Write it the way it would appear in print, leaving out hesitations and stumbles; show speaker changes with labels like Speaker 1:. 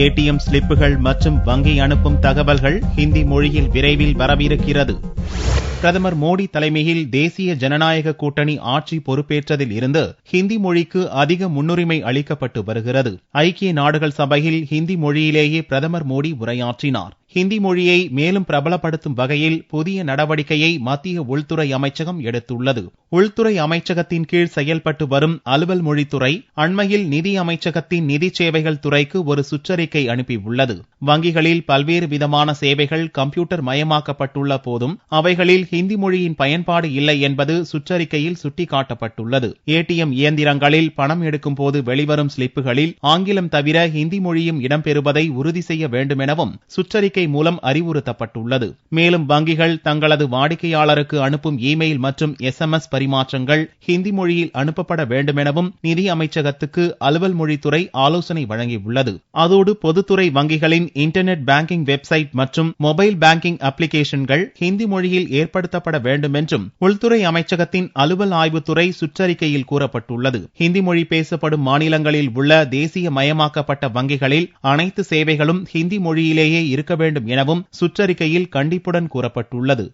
Speaker 1: ATM ஸ்லிப்புகள் மற்றும் வங்கி அனுப்பும் தகவல்கள் ஹிந்தி மொழியில் விரைவில் வரவிருக்கிறது. பிரதமர் மோடி தலைமையில் தேசிய ஜனநாயக கூட்டணி ஆட்சி பொறுப்பேற்றதில் இருந்து ஹிந்தி மொழிக்கு அதிக முன்னுரிமை அளிக்கப்பட்டு வருகிறது. ஐக்கிய நாடுகள் சபையில் ஹிந்தி மொழியிலேயே பிரதமர் மோடி உரையாற்றினார். ஹிந்தி மொழியை மேலும் பிரபலப்படுத்தும் வகையில் புதிய நடவடிக்கையை மத்திய உள்துறை அமைச்சகம் எடுத்துள்ளது. உள்துறை அமைச்சகத்தின் கீழ் செயல்பட்டு வரும் அலுவல் மொழித்துறை அண்மையில் நிதி அமைச்சகத்தின் நிதி சேவைகள் துறைக்கு ஒரு சுற்றறிக்கை அனுப்பியுள்ளது. வங்கிகளில் பல்வேறு விதமான சேவைகள் கம்ப்யூட்டர் மயமாக்கப்பட்டுள்ள போதும் அவைகளில் ஹிந்தி மொழியின் பயன்பாடு இல்லை என்பது சுற்றறிக்கையில் சுட்டிக்காட்டப்பட்டுள்ளது. ஏடிஎம் இயந்திரங்களில் பணம் எடுக்கும் போது வெளிவரும் ஸ்லிப்புகளில் ஆங்கிலம் தவிர ஹிந்தி மொழியும் இடம்பெறுவதை உறுதி செய்ய வேண்டும் எனவும் சுற்றறிக்கை மூலம் அறிவுறுத்தப்பட்டுள்ளது. மேலும் வங்கிகள் தங்களது வாடிக்கையாளருக்கு அனுப்பும் இமெயில் மற்றும் SMS பரிமாற்றங்கள் ஹிந்தி மொழியில் அனுப்பப்பட வேண்டும் எனவும் நிதி அமைச்சகத்துக்கு அலுவல் மொழித்துறை ஆலோசனை வழங்கியுள்ளது. அதோடு பொதுத்துறை வங்கிகளின் இன்டர்நெட் பேங்கிங் வெப்சைட் மற்றும் மொபைல் பேங்கிங் அப்ளிகேஷன்கள் ஹிந்தி மொழியில் ஏற்படுத்தப்பட வேண்டும் என்றும் உள்துறை அமைச்சகத்தின் அலுவல் ஆய்வுத்துறை சுற்றறிக்கையில் கூறப்பட்டுள்ளது. ஹிந்தி மொழி பேசப்படும் மாநிலங்களில் உள்ள தேசிய மயமாக்கப்பட்ட வங்கிகளில் அனைத்து சேவைகளும் ஹிந்தி மொழியிலேயே இருக்க வேண்டும் எனவும் சுற்றறிக்கையில் கண்டிப்புடன் கூறப்பட்டுள்ளது.